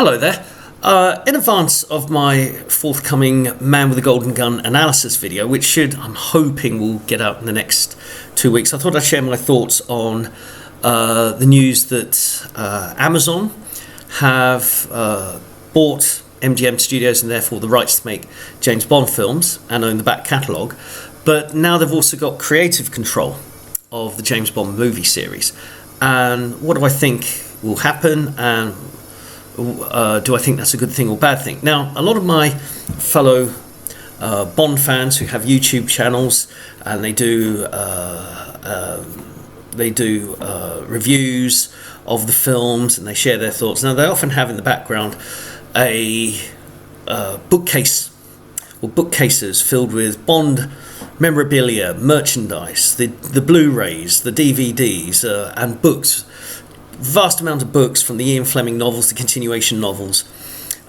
Hello there. In advance of my forthcoming Man with a Golden Gun analysis video, which I'm hoping will get out in the next 2 weeks, I thought I'd share my thoughts on the news that Amazon have bought MGM Studios and therefore the rights to make James Bond films and own the back catalogue, but now they've also got creative control of the James Bond movie series. And what do I think will happen, and do I think that's a good thing or bad thing? Now, a lot of my fellow Bond fans who have YouTube channels and they do reviews of the films and they share their thoughts. Now, they often have in the background a bookcase or bookcases filled with Bond memorabilia, merchandise, the Blu-rays, the DVDs, and books. Vast amount of books, from the Ian Fleming novels, the continuation novels,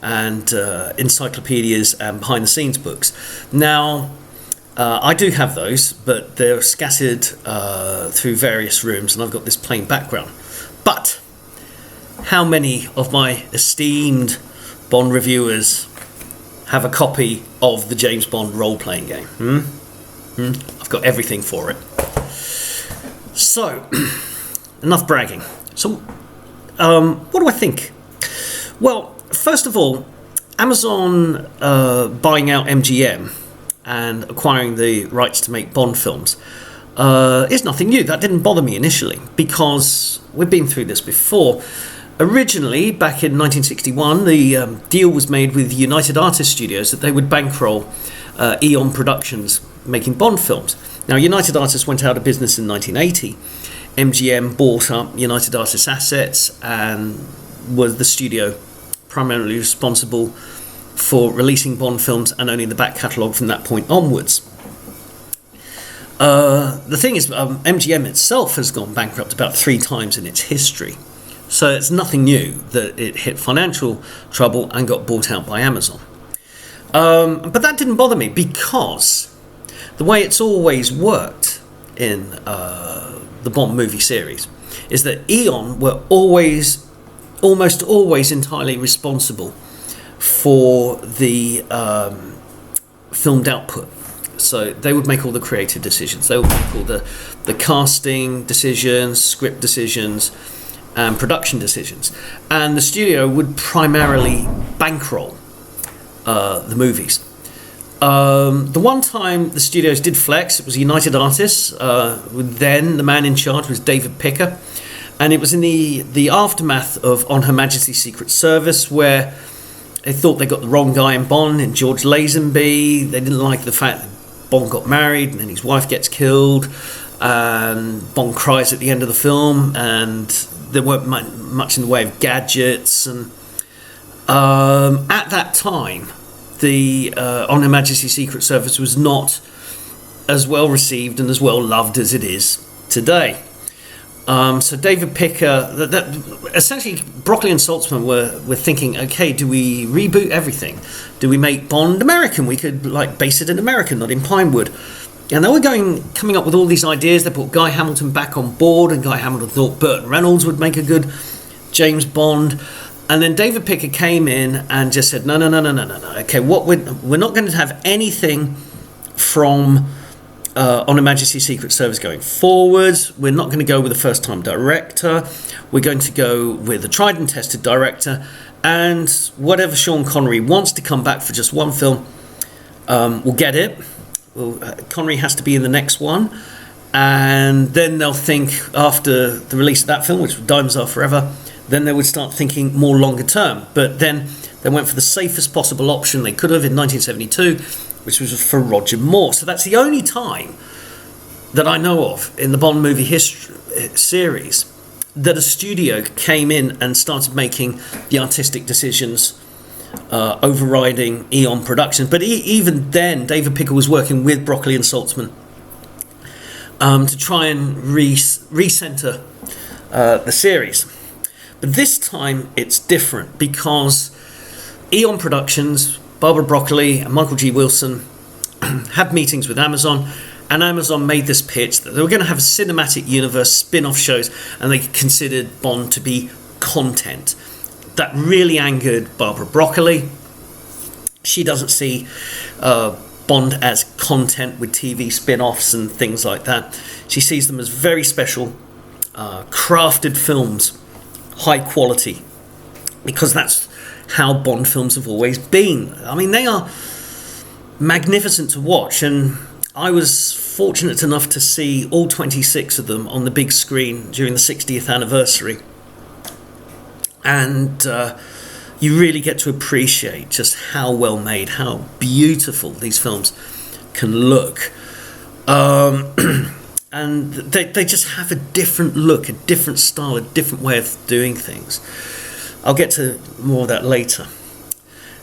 and encyclopedias and behind-the-scenes books. Now, I do have those, but they're scattered through various rooms, and I've got this plain background. But how many of my esteemed Bond reviewers have a copy of the James Bond role-playing game? I've got everything for it. So, enough bragging. So, what do I think? Well, first of all, Amazon buying out MGM and acquiring the rights to make Bond films is nothing new. That didn't bother me initially because we've been through this before. Originally, back in 1961, the deal was made with United Artists Studios that they would bankroll Eon Productions making Bond films. Now, United Artists went out of business in 1980. MGM bought up United Artists assets and was the studio primarily responsible for releasing Bond films and owning the back catalogue from that point onwards. The thing is, MGM itself has gone bankrupt about 3 times in its history. So it's nothing new that it hit financial trouble and got bought out by Amazon. But that didn't bother me because the way it's always worked in the Bond movie series is that Eon were almost always entirely responsible for the filmed output. So they would make all the creative decisions. They would make all the casting decisions, script decisions, and production decisions. And the studio would primarily bankroll the movies. The one time the studios did flex, it was United Artists. Then the man in charge was David Picker, and it was in the aftermath of On Her Majesty's Secret Service, where they thought they got the wrong guy in Bond, in George Lazenby. They didn't like the fact that Bond got married and then his wife gets killed, and Bond cries at the end of the film, and there weren't much in the way of gadgets. And at that time, the On Her Majesty's Secret Service was not as well received and as well loved as it is today. So David Picker, essentially Broccoli and Saltzman were thinking, okay, do we reboot everything? Do we make Bond American? We could base it in America, not in Pinewood. And they were coming up with all these ideas. They put Guy Hamilton back on board, and Guy Hamilton thought Burt Reynolds would make a good James Bond. And then David Picker came in and just said, no. Okay, we're not going to have anything from On Her Majesty's Secret Service going forwards. We're not going to go with a first-time director. We're going to go with a tried and tested director. And whatever Sean Connery wants to come back for just one film, we'll get it. Connery has to be in the next one. And then they'll think, after the release of that film, which was Diamonds Are Forever, then they would start thinking more longer term. But then they went for the safest possible option they could have in 1972, which was for Roger Moore. So that's the only time that I know of in the Bond movie history series that a studio came in and started making the artistic decisions, overriding Eon Productions. But even then, David Picker was working with Broccoli and Saltzman to try and recenter the series. But this time it's different because Eon Productions, Barbara Broccoli and Michael G. Wilson had meetings with Amazon, and Amazon made this pitch that they were going to have a cinematic universe, spin-off shows, and they considered Bond to be content. That really angered Barbara Broccoli. She doesn't see Bond as content with TV spin-offs and things like that. She sees them as very special, crafted films, high quality, because that's how Bond films have always been. I mean, they are magnificent to watch, and I was fortunate enough to see all 26 of them on the big screen during the 60th anniversary. And you really get to appreciate just how well made, how beautiful these films can look. And they just have a different look, a different style, a different way of doing things. I'll get to more of that later.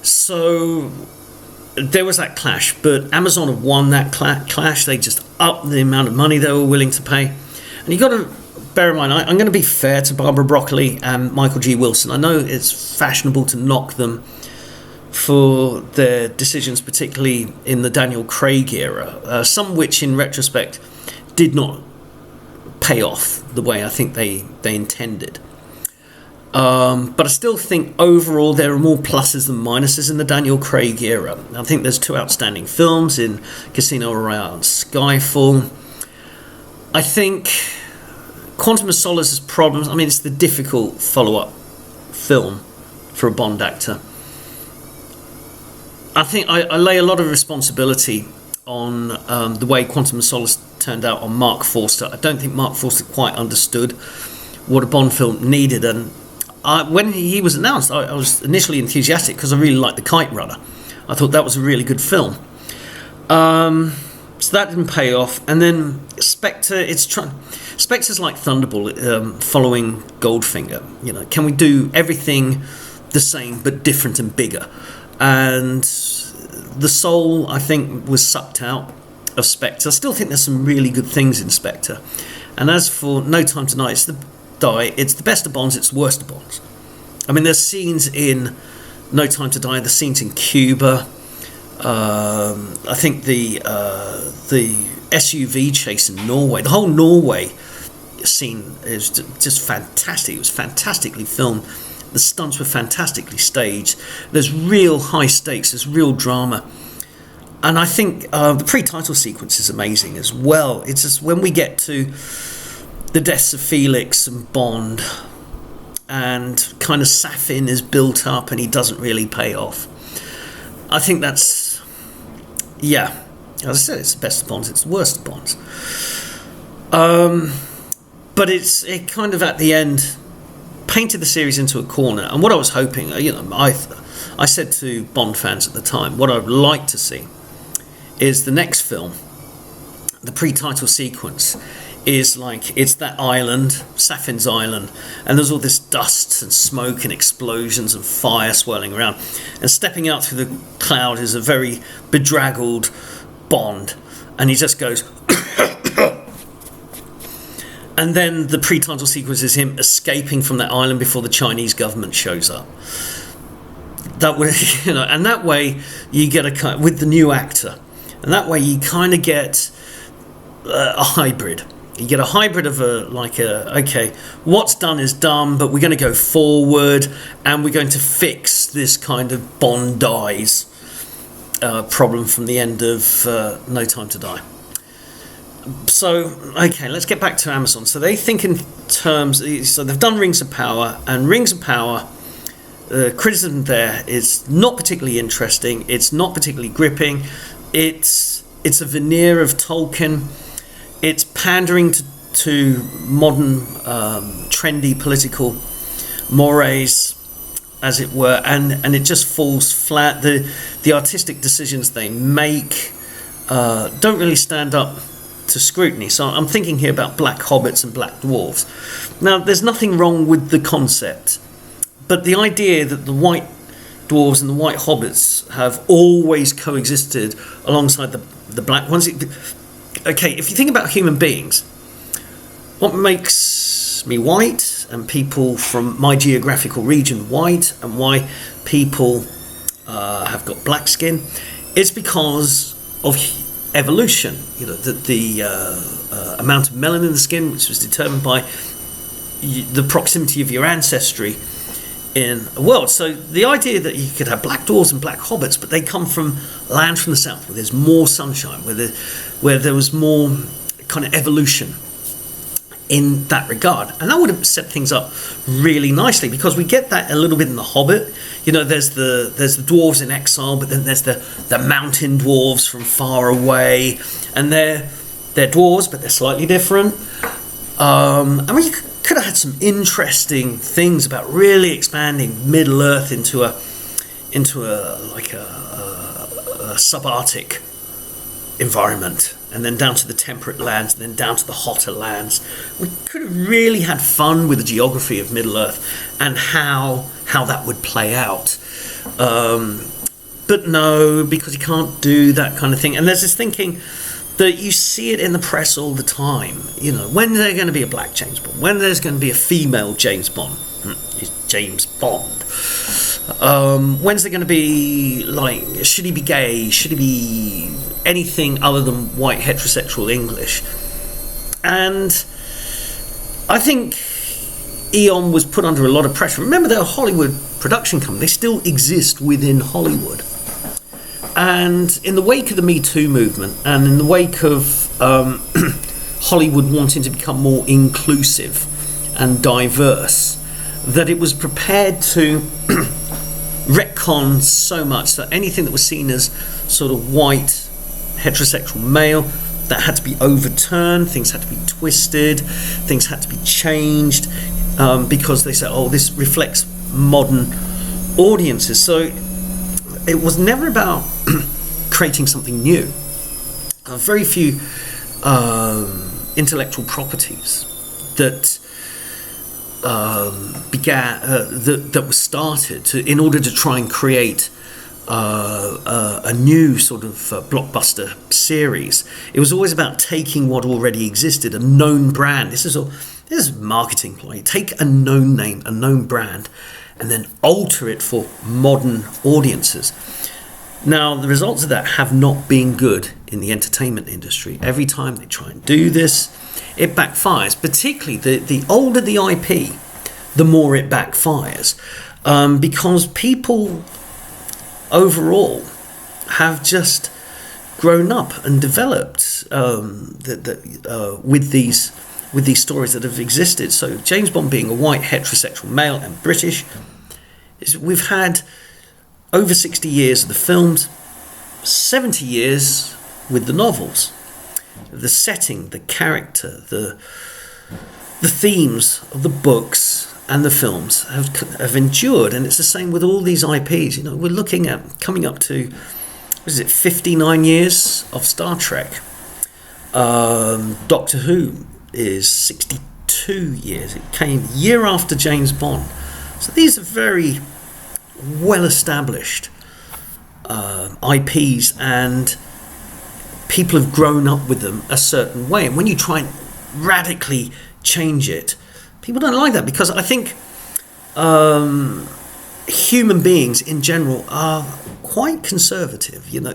So there was that clash, but Amazon have won that clash. They just upped the amount of money they were willing to pay. And you've got to bear in mind, I'm going to be fair to Barbara Broccoli and Michael G. Wilson. I know it's fashionable to knock them for their decisions, particularly in the Daniel Craig era, some which in retrospect did not pay off the way I think they intended. But I still think overall there are more pluses than minuses in the Daniel Craig era. I think there's two outstanding films in Casino Royale and Skyfall. I think Quantum of Solace's problems, I mean, it's the difficult follow-up film for a Bond actor. I think I lay a lot of responsibility on the way Quantum of Solace turned out on Mark Forster. I don't think Mark Forster quite understood what a Bond film needed, and when he was announced, I was initially enthusiastic because I really liked The Kite Runner. I thought that was a really good film. So that didn't pay off. And then Spectre, Spectre's like Thunderball following Goldfinger. You know, can we do everything the same but different and bigger? And the soul, I think, was sucked out of Spectre. I still think there's some really good things in Spectre. And as for No Time to Die, it's the best of Bonds, it's the worst of Bonds. I mean, there's scenes in No Time to Die, the scenes in Cuba. I think the SUV chase in Norway, the whole Norway scene is just fantastic. It was fantastically filmed. The stunts were fantastically staged. There's real high stakes. There's real drama. And I think the pre-title sequence is amazing as well. It's just when we get to the deaths of Felix and Bond, and kind of Safin is built up and he doesn't really pay off. I think that's, yeah, as I said, it's the best of Bonds, it's the worst of Bonds. But it kind of at the end painted the series into a corner. And what I was hoping, I said to Bond fans at the time, what I'd like to see is the next film, the pre-title sequence, is like, it's that island, Safin's Island, and there's all this dust and smoke and explosions and fire swirling around, and stepping out through the cloud is a very bedraggled Bond, and he just goes and then the pre-title sequence is him escaping from that island before the Chinese government shows up. That way, and that way you get with the new actor, and that way you kind of get a hybrid. You get a hybrid of okay, what's done is done, but we're going to go forward and we're going to fix this kind of Bond dies problem from the end of No Time to Die. So, okay, let's get back to Amazon. So they think in terms, so they've done Rings of Power, and Rings of Power, the criticism there is not particularly interesting, it's not particularly gripping, it's a veneer of Tolkien. It's pandering to modern, trendy political mores, as it were, and it just falls flat. The artistic decisions they make don't really stand up to scrutiny. So I'm thinking here about black hobbits and black dwarves. Now, there's nothing wrong with the concept, but the idea that the white dwarves and the white hobbits have always coexisted alongside the black ones. Okay, if you think about human beings, what makes me white and people from my geographical region white, and why people have got black skin, it's because of evolution. The amount of melanin in the skin, which was determined by the proximity of your ancestry, in a world. So the idea that you could have black dwarves and black hobbits, but they come from land from the south, where there's more sunshine, where there was more kind of evolution in that regard, and that would have set things up really nicely, because we get that a little bit in The Hobbit. You know, there's the dwarves in exile, but then there's the mountain dwarves from far away, and they're dwarves, but they're slightly different. I mean, you could have had some interesting things about really expanding Middle Earth into a subarctic environment, and then down to the temperate lands, and then down to the hotter lands. We could have really had fun with the geography of Middle Earth and how that would play out. But no, because you can't do that kind of thing. And there's this thinking that you see it in the press all the time. You know, when there's going to be a black James Bond, when there's going to be a female James Bond. It's James Bond. When's there going to be, like, should he be gay? Should he be anything other than white heterosexual English? And I think Eon was put under a lot of pressure. Remember, they're a Hollywood production company. They still exist within Hollywood. And in the wake of the Me Too movement, and in the wake of Hollywood wanting to become more inclusive and diverse, that it was prepared to retcon so much that anything that was seen as sort of white heterosexual male, that had to be overturned, things had to be twisted, things had to be changed, because they said, oh, this reflects modern audiences. So it was never about creating something new. Very few intellectual properties that that was started in order to try and create a new sort of blockbuster series. It was always about taking what already existed, a known brand. This is marketing ploy. Take a known name, a known brand, and then alter it for modern audiences. Now, the results of that have not been good in the entertainment industry. Every time they try and do this, it backfires. Particularly the older the IP, the more it backfires, because people overall have just grown up and developed with these stories that have existed. So James Bond being a white heterosexual male and British, we've had over 60 years of the films, 70 years with the novels. The setting, the character, the themes of the books and the films have endured, and it's the same with all these IPs. You know, we're looking at coming up to 59 years of Star Trek. Doctor Who is 62 years. It came year after James Bond. So these are very well-established IPs, and people have grown up with them a certain way. And when you try and radically change it, people don't like that, because I think human beings in general are quite conservative. You know,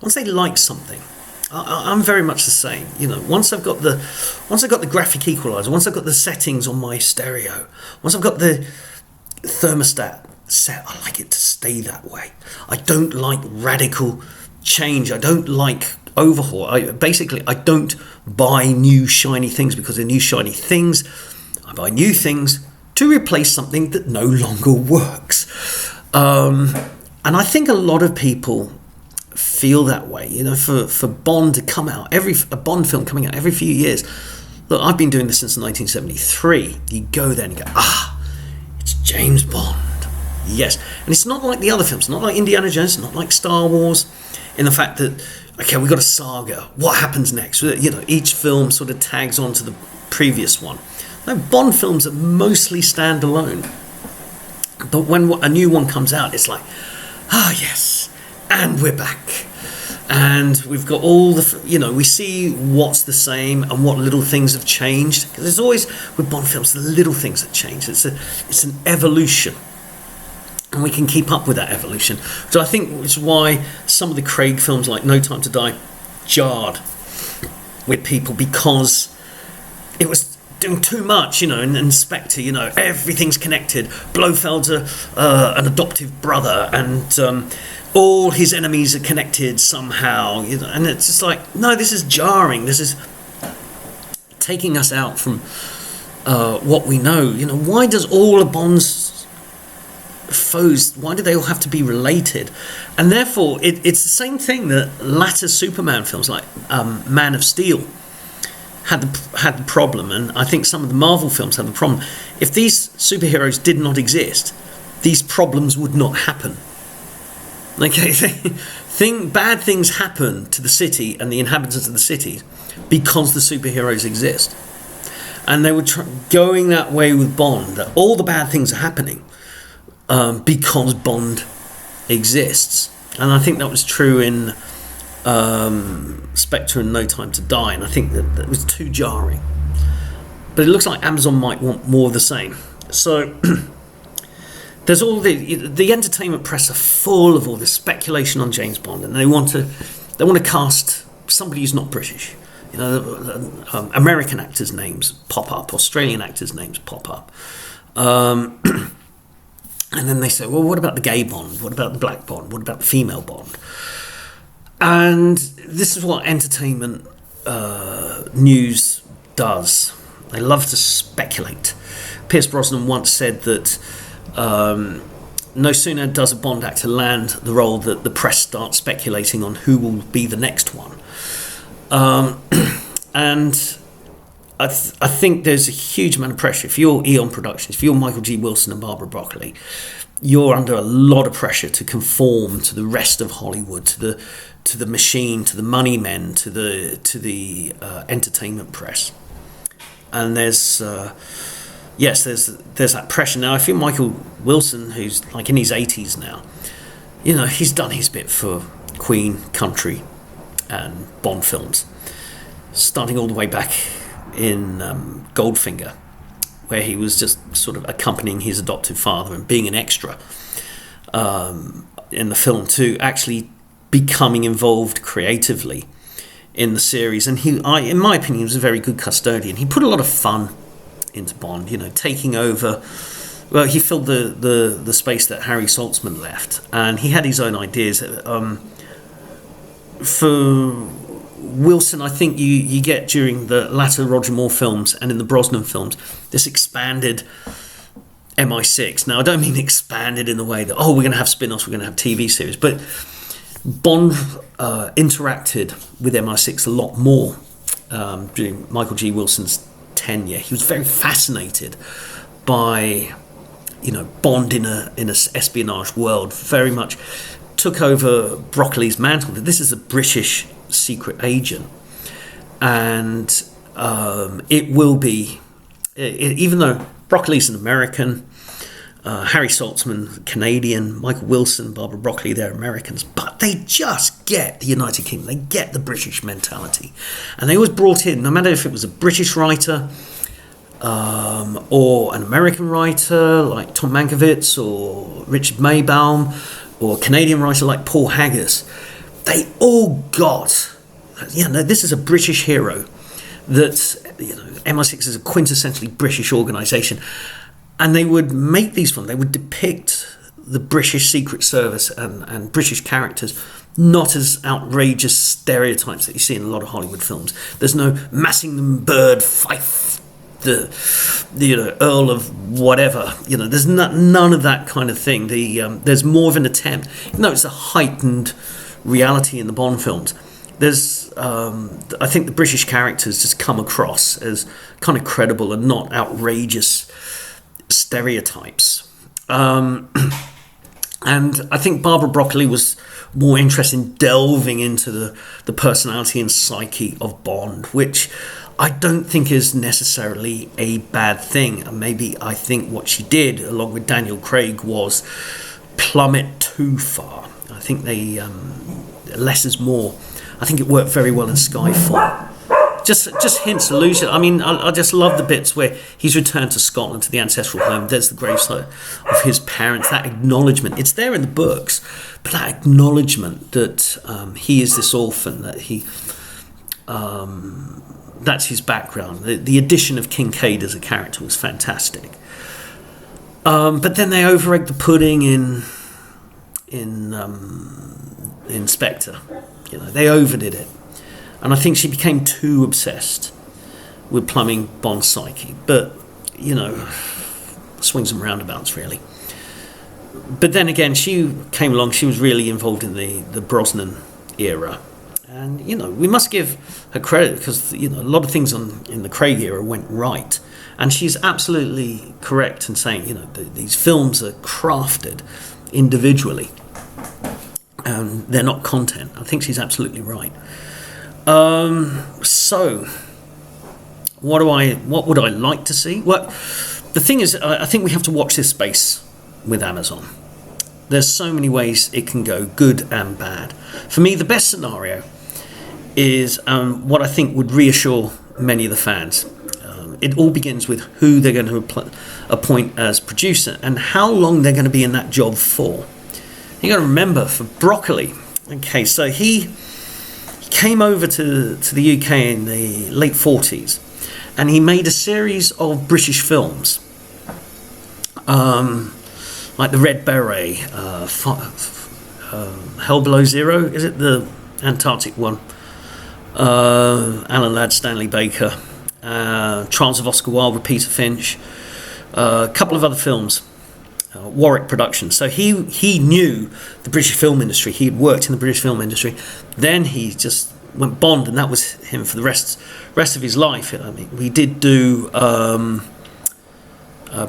once they like something, I'm very much the same. You know, once I've got the graphic equalizer, once I've got the settings on my stereo, once I've got the thermostat set, I like it to stay that way. I don't like radical change. I don't like overhaul. I don't buy new shiny things because they're new shiny things. I buy new things to replace something that no longer works. And I think a lot of people feel that way. You know, for Bond to come out, a Bond film coming out every few years. Look, I've been doing this since 1973. You go there and you go, it's James Bond. Yes. And it's not like the other films, not like Indiana Jones, not like Star Wars, in the fact that, okay, we've got a saga. What happens next? You know, each film sort of tags on to the previous one. No, Bond films are mostly standalone. But when a new one comes out, it's like, yes, and we're back. And we've got all we see what's the same and what little things have changed. Because there's always, with Bond films, the little things that change. It's an evolution. And we can keep up with that evolution. So I think it's why some of the Craig films like No Time to Die jarred with people, because it was doing too much, and Spectre, everything's connected. Blofeld's an adoptive brother, and all his enemies are connected somehow, and it's just like, no, this is jarring. This is taking us out from what we know. Why does all of Bond's foes, why do they all have to be related? And therefore, it's the same thing that latter Superman films like Man of Steel had the problem, and I think some of the Marvel films had the problem. If these superheroes did not exist, these problems would not happen. Okay, bad things happen to the city and the inhabitants of the cities because the superheroes exist. And they were going that way with Bond, that all the bad things are happening because Bond exists. And I think that was true in Spectre and No Time to Die, and I think that was too jarring. But it looks like Amazon might want more of the same. So there's all the entertainment press are full of all this speculation on James Bond, and they want to cast somebody who's not British. American actors' names pop up, Australian actors' names pop up, and then they say, well, what about the gay Bond? What about the black Bond? What about the female Bond? And this is what entertainment news does. They love to speculate. Pierce Brosnan once said that no sooner does a Bond actor land the role that the press starts speculating on who will be the next one. And I think there's a huge amount of pressure. If you're Eon Productions, if you're Michael G. Wilson and Barbara Broccoli, you're under a lot of pressure to conform to the rest of Hollywood, to the machine, to the money men, to the entertainment press. And there's that pressure. Now, I feel Michael Wilson, who's like in his 80s now, he's done his bit for Queen, country, and Bond films, starting all the way back in Goldfinger, where he was just sort of accompanying his adoptive father and being an extra in the film, to actually becoming involved creatively in the series. And in my opinion, he was a very good custodian. He put a lot of fun into Bond, taking over. Well, he filled the space that Harry Saltzman left, and he had his own ideas. For Wilson, I think you get during the latter Roger Moore films and in the Brosnan films this expanded MI6. Now, I don't mean expanded in the way that, we're going to have spin-offs, we're going to have TV series, but Bond interacted with MI6 a lot more during Michael G. Wilson's tenure. He was very fascinated by, Bond in a espionage world. Very much took over Broccoli's mantle. This is a British secret agent, and it will be, even though Broccoli's an American, Harry Saltzman Canadian, Michael Wilson, Barbara Broccoli, they're Americans, but they just get the United Kingdom, they get the British mentality, and they always brought in, no matter if it was a British writer or an American writer like Tom Mankiewicz or Richard Maybaum, or a Canadian writer like Paul Haggis, they all got, this is a British hero, that MI6 is a quintessentially British organisation, and they would make these films, they would depict the British Secret Service and British characters not as outrageous stereotypes that you see in a lot of Hollywood films. There's no Massingham Bird Fife, the Earl of whatever, there's none of that kind of thing. There's more of an attempt, it's a heightened reality in the Bond films. There's I think the British characters just come across as kind of credible and not outrageous stereotypes. And I think Barbara Broccoli was more interested in delving into the personality and psyche of Bond, which I don't think is necessarily a bad thing. And maybe I think what she did, along with Daniel Craig, was plummet too far. I think they less is more. I think it worked very well in Skyfall. Just hints, allusion. I mean, I just love the bits where he's returned to Scotland, to the ancestral home. There's the gravesite of his parents. That acknowledgement, it's there in the books, but that acknowledgement that he is this orphan, that he that's his background. The addition of Kincaid as a character was fantastic. But then they over-egged the pudding in Spectre. They overdid it, and I think she became too obsessed with plumbing Bond's psyche. But swings and roundabouts, really. But then again, she came along. She was really involved in the Brosnan era, and we must give her credit, because a lot of things in the Craig era went right. And she's absolutely correct in saying, these films are crafted individually, and they're not content. I think she's absolutely right. So, what would I like to see? Well, the thing is, I think we have to watch this space with Amazon. There's so many ways it can go, good and bad. For me, the best scenario is what I think would reassure many of the fans. It all begins with who they're going to appoint as producer and how long they're going to be in that job for. You got to remember, for Broccoli, okay, so he came over to the UK in the late 40s, and he made a series of British films, like The Red Beret, Hell Below Zero, is it the Antarctic one? Alan Ladd, Stanley Baker. Trials of Oscar Wilde with Peter Finch, a couple of other films, Warwick Productions. So he knew the British film industry. He had worked in the British film industry. Then he just went Bond, and that was him for the rest of his life. I mean, we did do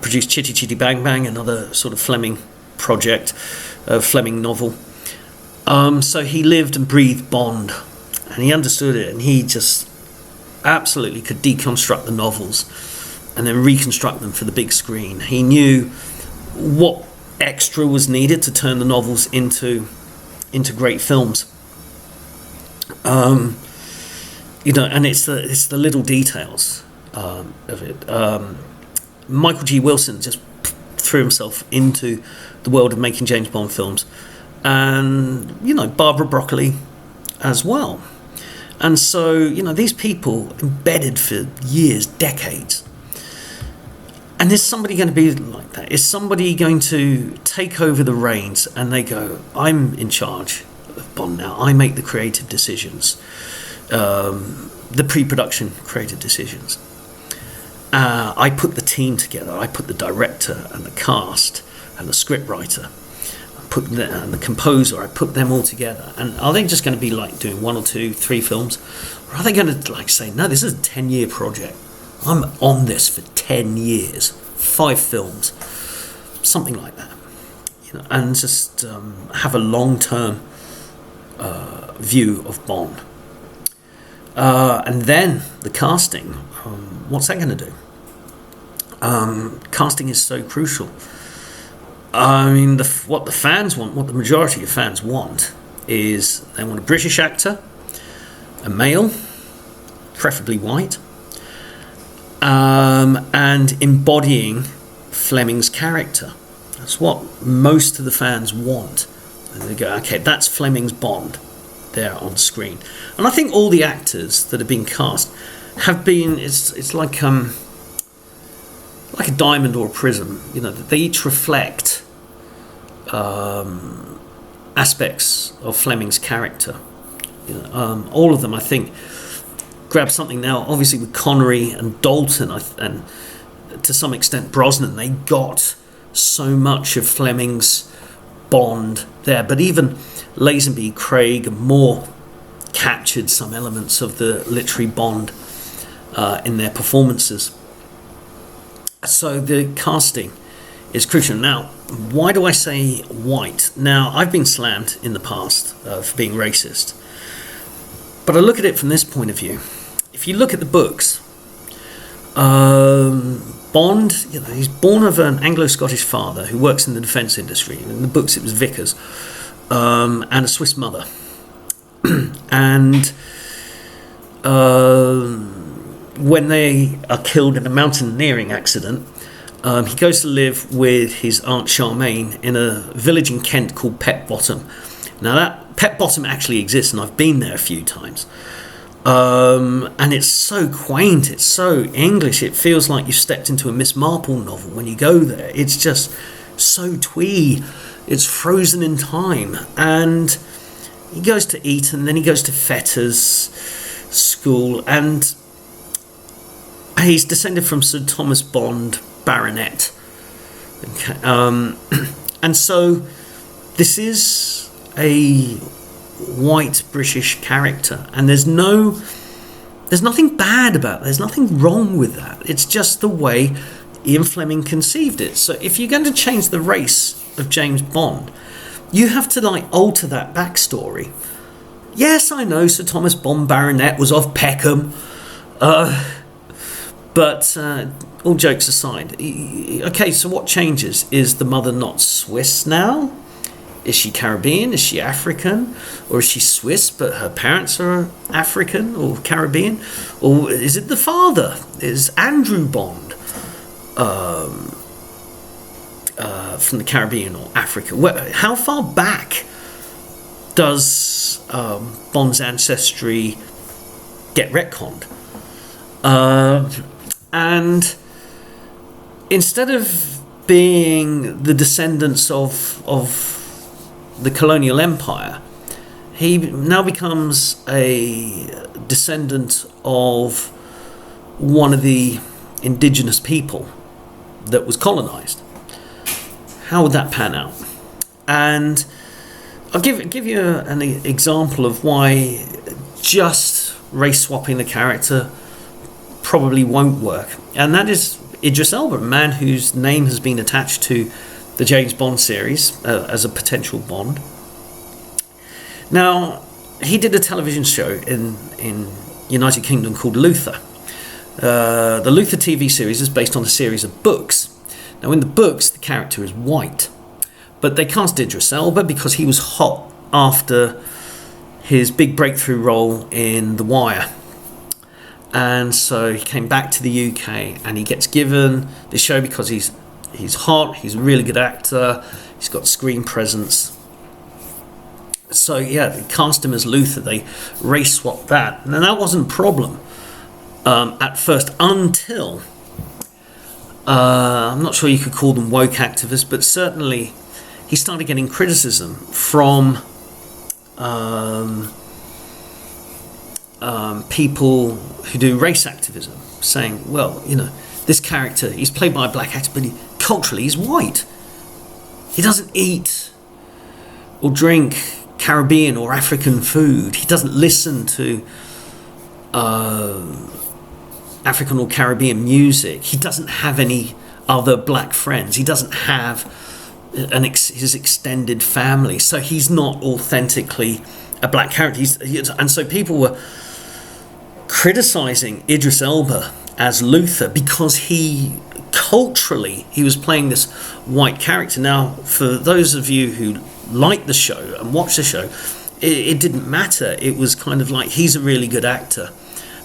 produce Chitty Chitty Bang Bang, another sort of Fleming project, Fleming novel. So he lived and breathed Bond, and he understood it, and he just absolutely could deconstruct the novels and then reconstruct them for the big screen. He knew what extra was needed to turn the novels into great films. And it's the little details of it. Michael G. Wilson just threw himself into the world of making James Bond films, and Barbara Broccoli as well. And so, these people embedded for years, decades. And is somebody going to be like that? Is somebody going to take over the reins and they go, I'm in charge of Bond now. I make the creative decisions, the pre-production creative decisions. I put the team together. I put the director and the cast and the scriptwriter, and the composer, I put them all together. And are they just going to be like doing 1 or 2, 3 films? Or are they going to like say, no, this is a 10-year project. I'm on this for 10 years, 5 films, something like that. And just have a long-term view of Bond. And then the casting, what's that going to do? Casting is so crucial. I mean, what the fans want, what the majority of fans want, is they want a British actor, a male, preferably white, and embodying Fleming's character. That's what most of the fans want. And they go, okay, that's Fleming's Bond there on screen. And I think all the actors that have been cast have been, it's like a diamond or a prism, they each reflect aspects of Fleming's character. All of them, I think, grab something now. Obviously with Connery and Dalton, and to some extent Brosnan, they got so much of Fleming's Bond there. But even Lazenby, Craig, and Moore captured some elements of the literary Bond in their performances. So the casting is crucial. Now, why do I say white? Now, I've been slammed in the past for being racist, but I look at it from this point of view. If you look at the books, Bond, he's born of an Anglo-Scottish father who works in the defence industry. In the books, it was Vickers, and a Swiss mother. And when they are killed in a mountaineering accident, he goes to live with his Aunt Charmaine in a village in Kent called Pet Bottom. Now, that Pet Bottom actually exists, and I've been there a few times. And it's so quaint, it's so English, it feels like you've stepped into a Miss Marple novel when you go there. It's just so twee, it's frozen in time. And he goes to Eton, then he goes to Fetters School, and he's descended from Sir Thomas Bond, Baronet. Okay. And so this is a white British character, and there's nothing bad about it. There's nothing wrong with that. It's just the way Ian Fleming conceived it. So if you're going to change the race of James Bond, you have to alter that backstory. Yes, I know Sir Thomas Bond Baronet was of Peckham, but all jokes aside, okay, so what changes? Is the mother not Swiss now? Is she Caribbean? Is she African? Or is she Swiss but her parents are African or Caribbean? Or is it the father? Is Andrew Bond from the Caribbean or Africa? How far back does Bond's ancestry get retconned? And instead of being the descendants of the colonial empire, he now becomes a descendant of one of the indigenous people that was colonized. How would that pan out? And I'll give you an example of why just race swapping the character probably won't work, and that is Idris Elba, a man whose name has been attached to the James Bond series as a potential Bond. Now, he did a television show in United Kingdom called Luther. The Luther TV series is based on a series of books. Now, in the books, the character is white, but they cast Idris Elba because he was hot after his big breakthrough role in The Wire. And so he came back to the UK, and he gets given the show because he's hot, he's a really good actor, he's got screen presence. So yeah, they cast him as Luther, they race swapped that. And that wasn't a problem at first, until I'm not sure you could call them woke activists, but certainly he started getting criticism from people who do race activism, saying, well, this character, he's played by a black actor, but culturally he's white. He doesn't eat or drink Caribbean or African food. He doesn't listen to African or Caribbean music. He doesn't have any other black friends. He doesn't have his extended family. So he's not authentically a black character. And so people were criticizing Idris Elba as Luther because he was playing this white character. Now, for those of you who like the show and watch the show, it didn't matter. It was kind of like, he's a really good actor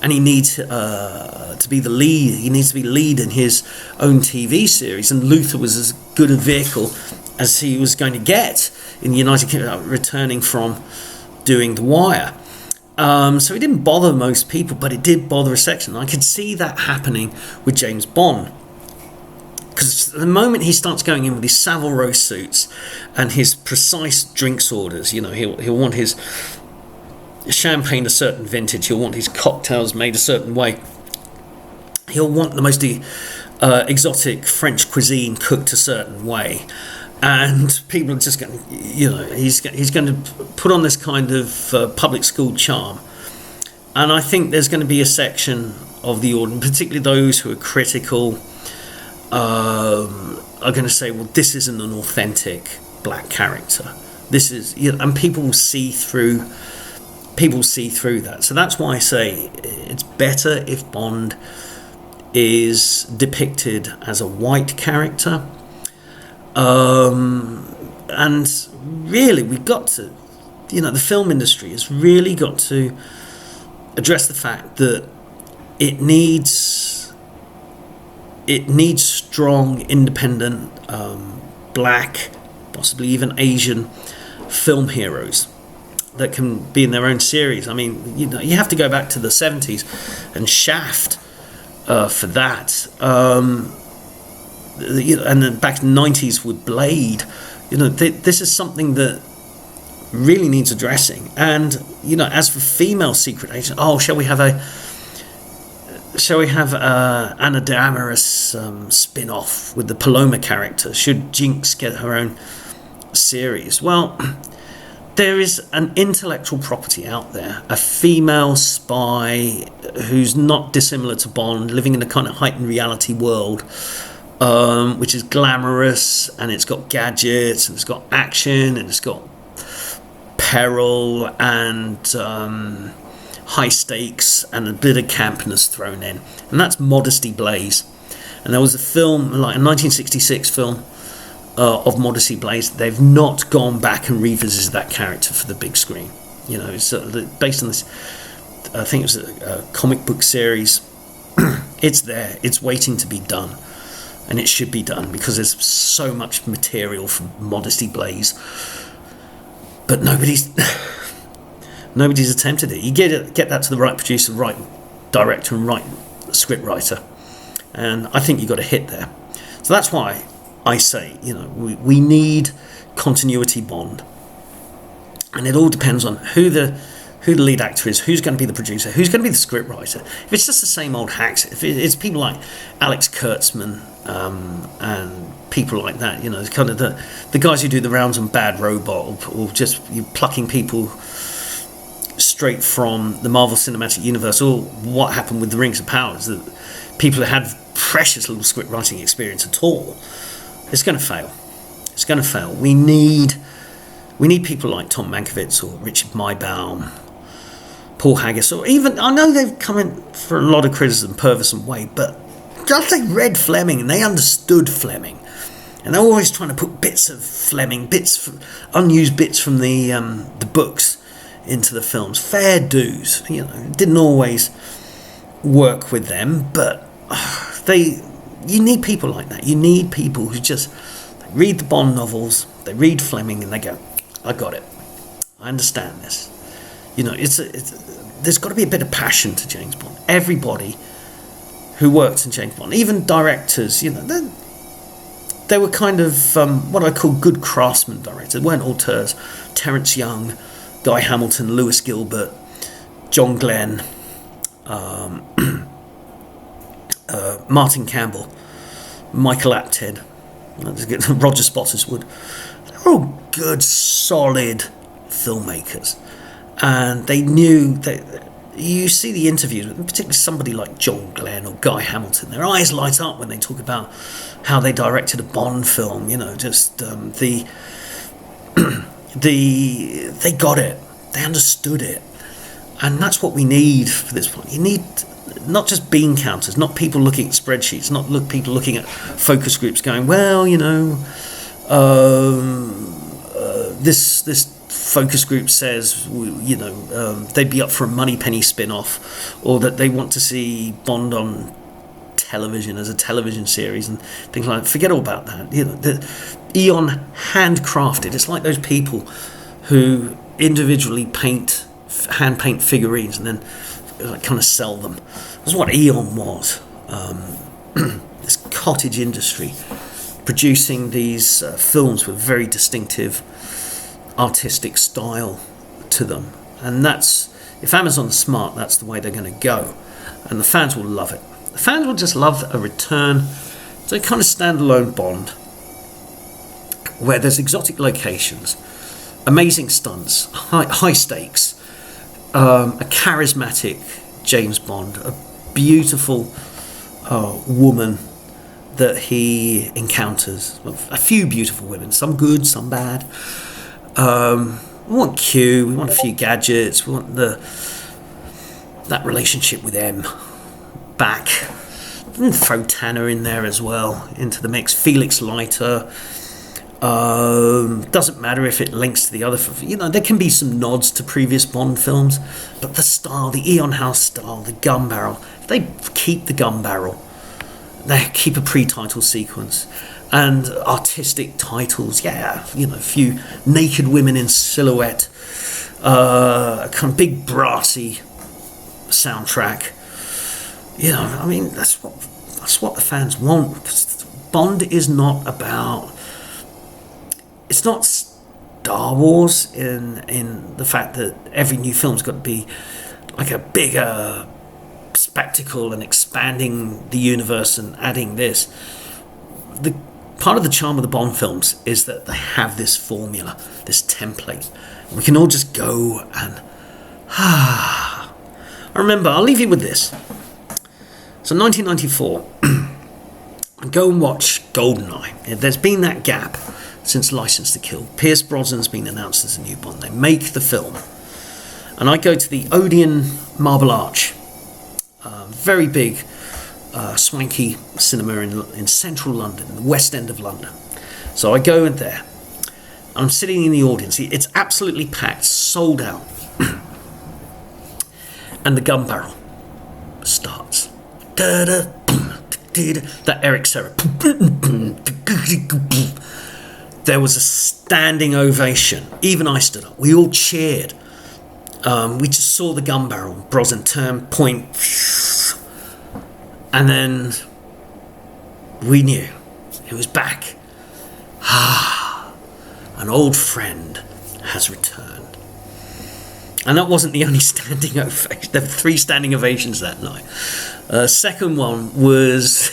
and he needs to be the lead. He needs to be lead in his own TV series, and Luther was as good a vehicle as he was going to get in the United Kingdom, returning from doing The Wire. So it didn't bother most people, but it did bother a section. I could see that happening with James Bond, because the moment he starts going in with his Savile Row suits and his precise drinks orders, he'll want his champagne a certain vintage, he'll want his cocktails made a certain way, he'll want the most exotic French cuisine cooked a certain way, and people are just going, he's going to put on this kind of public school charm. And I think there's going to be a section of the audience, particularly those who are critical, are going to say, well, this isn't an authentic black character. This is, and people will see through that. So that's why I say it's better if Bond is depicted as a white character. And really, we've got to, the film industry has really got to address the fact that it needs strong, independent, black, possibly even Asian film heroes. that can be in their own series. I mean, you have to go back to the 70s and Shaft for that. And then back in the 90s with Blade. This is something that really needs addressing. And as for female secret agents, shall we have Anna de Armas spin-off with the Paloma character? Should Jinx get her own series? Well, there is an intellectual property out there, a female spy who's not dissimilar to Bond, living in a kind of heightened reality world, which is glamorous, and it's got gadgets, and it's got action, and it's got peril, and high stakes, and a bit of campness thrown in. And that's Modesty Blaise. And there was a film, like a 1966 film, of Modesty Blaise. They've not gone back and revisited that character for the big screen. It's based on this, I think it was a comic book series. It's there, it's waiting to be done, and it should be done because there's so much material from Modesty Blaise, but nobody's attempted it. You get that to the right producer, right director, and right script writer, and I think you got a hit there. So that's why I say, we need continuity Bond, and it all depends on who the lead actor is, who's going to be the producer, who's going to be the script writer. If it's just the same old hacks, if it's people like Alex Kurtzman and people like that, it's kind of the guys who do the rounds on Bad Robot, or just you plucking people straight from the Marvel Cinematic Universe, or what happened with the Rings of Power, is that people who had precious little script writing experience at all, it's going to fail. It's going to fail. We need people like Tom Mankiewicz or Richard Maybaum, Paul Haggis, or even, I know they've come in for a lot of criticism, Purvis and Wade, but they read Fleming and they understood Fleming, and they're always trying to put bits of Fleming, unused bits from the books into the films. Fair dues, it didn't always work with them, but you need people like that. You need people who just read the Bond novels, they read Fleming, and they go, I got it, I understand this. There's got to be a bit of passion to James Bond. Everybody who worked in James Bond, even directors, they were kind of what I call good craftsman directors. They weren't auteurs. Terence Young, Guy Hamilton, Lewis Gilbert, John Glenn, Martin Campbell, Michael Apted, Roger Spottiswoode. They're all good, solid filmmakers. And they knew that. You see the interviews, particularly somebody like John Glenn or Guy Hamilton, their eyes light up when they talk about how they directed a Bond film. They got it, they understood it, and that's what we need for this point. You need not just bean counters, not people looking at spreadsheets, not people looking at focus groups going, this focus group says, they'd be up for a Moneypenny spin-off, or that they want to see Bond on television as a television series and things like that. Forget all about that. The Eon handcrafted. It's like those people who individually hand paint figurines and then kind of sell them. That's what Eon was. This cottage industry producing these films with very distinctive artistic style to them, and that's, if Amazon's smart, that's the way they're going to go, and the fans will love it. The fans will just love a return to a kind of standalone Bond where there's exotic locations, amazing stunts, high stakes, a charismatic James Bond, a beautiful woman that he encounters, a few beautiful women, some good, some bad. We want Q, we want a few gadgets, we want that relationship with M back. Throw Tanner in there as well, into the mix. Felix Leiter. Doesn't matter if it links to the other. There can be some nods to previous Bond films, but the style, the Eon House style, the gun barrel, if they keep the gun barrel, they keep a pre-title sequence. And artistic titles, a few naked women in silhouette, kind of big brassy soundtrack. You know, I mean, that's what the fans want. Because Bond is not about. It's not Star Wars in the fact that every new film's got to be like a bigger spectacle and expanding the universe and adding this. The part of the charm of the Bond films is that they have this formula, this template. We can all just go and I remember, I'll leave you with this. So 1994, go and watch GoldenEye. There's been that gap since License to Kill. Pierce Brosnan's been announced as a new Bond. They make the film. And I go to the Odeon Marble Arch. Very big, swanky cinema in central London, the West End of London. So I go in there. I'm sitting in the audience. It's absolutely packed, sold out. And the gun barrel starts. That Eric Serra. There was a standing ovation. Even I stood up. We all cheered. We just saw the gun barrel. Brosnan turn, point. And then we knew it was back. An old friend has returned. And that wasn't the only standing ovation. There were 3 standing ovations that night. Second one was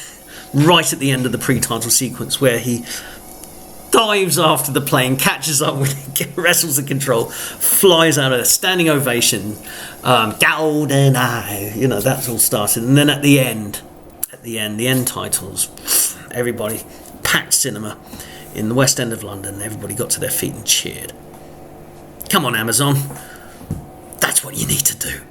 right at the end of the pre-title sequence where he dives after the plane, catches up with it, wrestles the control, flies out of a standing ovation. GoldenEye, you know, that's all started. And then at the end titles, everybody, packed cinema in the West End of London, everybody got to their feet and cheered. Come on, Amazon. That's what you need to do.